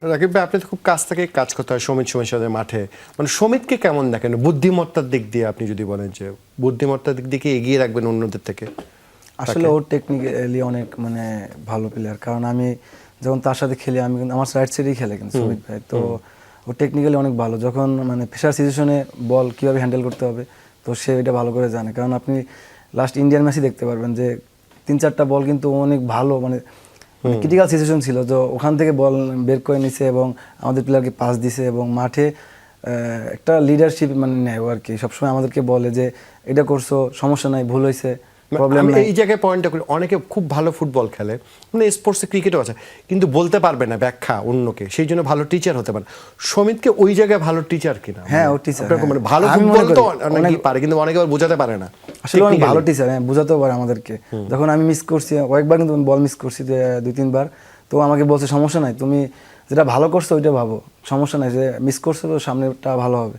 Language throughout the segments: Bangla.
রাকিব ভাই, আপনি তো খুব কাছ থেকে কাজ করতে হয় সমিত সাথে মাঠে, মানে সমিতকে কেমন দেখেন বুদ্ধিমত্তার দিক দিয়ে? আপনি যদি বলেন যে বুদ্ধিমত্তার দিক দিয়ে এগিয়ে রাখবেন অন্যদের থেকে। আসলে ও টেকনিক্যালি অনেক মানে ভালো প্লেয়ার, কারণ আমি যখন তার সাথে খেলি আমি কিন্তু আমার রাইট সাইডেই খেলে কিন্তু সুমিত ভাই, তো ও টেকনিক্যালি অনেক ভালো। যখন মানে প্রেশার সিচুয়েশনে বল কীভাবে হ্যান্ডেল করতে হবে তো সে এটা ভালো করে জানে, কারণ আপনি লাস্ট ইন্ডিয়ান ম্যাচই দেখতে পারবেন যে 3-4টা বল কিন্তু অনেক ভালো মানে ক্রিটিক্যাল সিচুয়েশন ছিল, তো ওখান থেকে বল বের করে নিছে এবং আমাদের প্লেয়ারকে পাস দিছে এবং মাঠে একটা লিডারশিপ মানে নেয় ও আর কি। সবসময় আমাদেরকে বলে যে এটা করছো, সমস্যা নাই, ভুল হয়েছে, প্রবলেম আমি নাই। এই জায়গায় পয়েন্টটা করি, অনেকে খুব ভালো ফুটবল খেলে, মানে স্পোর্টসে ক্রিকেটও আছে, কিন্তু বলতে পারবে না ব্যাখ্যা অন্যকে, সেই জন্য ভালো টিচার হতে পারে। সমিতকে ওই জায়গায় ভালো টিচার কিনা? হ্যাঁ, ও টিচার, মানে ভালো ফুটবল তো অনেকেই পারে, কিন্তু অনেকে আবার বোঝাতে পারে না। আসলে অনেক ভালো টিচার, হ্যাঁ, বোঝাতেও পারে আমাদেরকে। যখন আমি মিস করছি কয়েকবার, কিন্তু বল মিস করছি 2-3 বার, তো আমাকে বলছে সমস্যা নাই, তুমি যেটা ভালো করছো ওইটা ভাবো, সমস্যা নাই, যে মিস করছো তো সামনেটা ভালো হবে।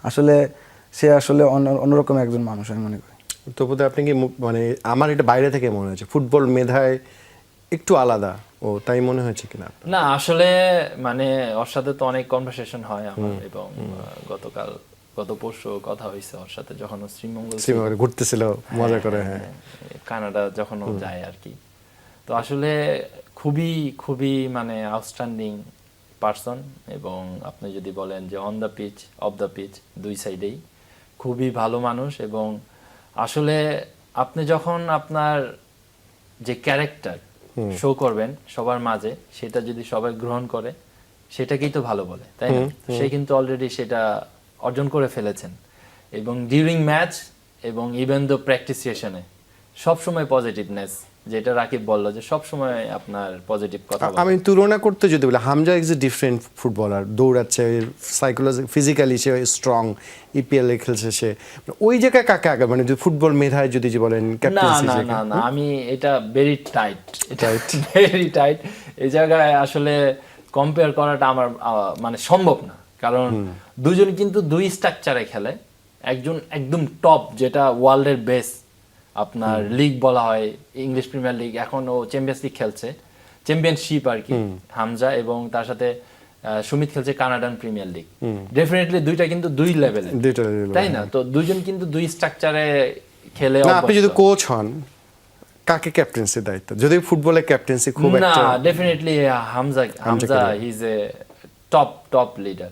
আসলে সে আসলে অন্যরকম একজন মানুষ আমি মনে করি। তো বোধহয় আপনি কি মানে আমার এটা বাইরে থেকে মনে হয়েছে ফুটবল মেধায় একটু আলাদা, ও তাই মনে হয়েছে কিনা? না আসলে মানে ওর সাথে তো অনেক কনভারসেশন হয় আমার, এবং গত পরশু কথা হয়েছে ওর সাথে, যখন ও শ্রীমঙ্গল ঘুরতেছিল মজা করে। হ্যাঁ, কানাডা যখন ও যায় আর কি। তো আসলে খুবই খুবই মানে আউটস্ট্যান্ডিং পারসন, এবং আপনি যদি বলেন যে on the pitch of the pitch দুই সাইডেই খুবই ভালো মানুষ। এবং আসলে আপনি যখন আপনার যে ক্যারেক্টার শো করবেন সবার মাঝে, সেটা যদি সবাই গ্রহণ করে সেটাকেই তো ভালো বলে, তাই না? সে কিন্তু অলরেডি সেটা অর্জন করে ফেলেছেন, এবং ডিউরিং ম্যাচ এবং ইভেন দ্য প্র্যাকটিস সেশনে সবসময় পজিটিভনেস, যেটা রাকিব বললো যে সবসময় আপনার পজিটিভ কথা বলে। আমি তুলনা করতে যদি বলি, Hamza is a different footballer, দৌড়াচ্ছে, সাইকোলজি ফিজিক্যালি সে স্ট্রং, ইপিএল এ খেলছে সে, ওই জায়গায় কাকে আগে মানে যদি ফুটবল মেধায় যদি বলেন না ক্যাপ্টেন্সি না না না, আমি এটা ভেরি টাইট, ভেরি টাইট। এই জায়গায় আসলে কম্পেয়ার করাটা আমার মানে সম্ভব না, কারণ দুজন কিন্তু দুই স্ট্রাকচারে খেলে। একজন একদম টপ, যেটা ওয়ার্ল্ডের বেস্ট আপনার লিগ বলা হয়, ইংলিশ প্রিমিয়ার লিগ, এখন ও চ্যাম্পিয়ন্স লিগ খেলছে, চ্যাম্পিয়নশিপ আর কি হামজা, এবং তার সাথে সুমিত খেলছে কানাডান প্রিমিয়ার লিগ। ডেফিনেটলি দুইটা কিন্তু দুই লেভেলে, তাই না? তো দুইজন কিন্তু দুই স্ট্রাকচারে খেলে। আপনি যদি কোচ হন কাকে ক্যাপ্টেন্সি দায়িত্ব, যদি ফুটবলে ক্যাপ্টেন্সি খুব একটা? না, definitely Hamza he is a top leader.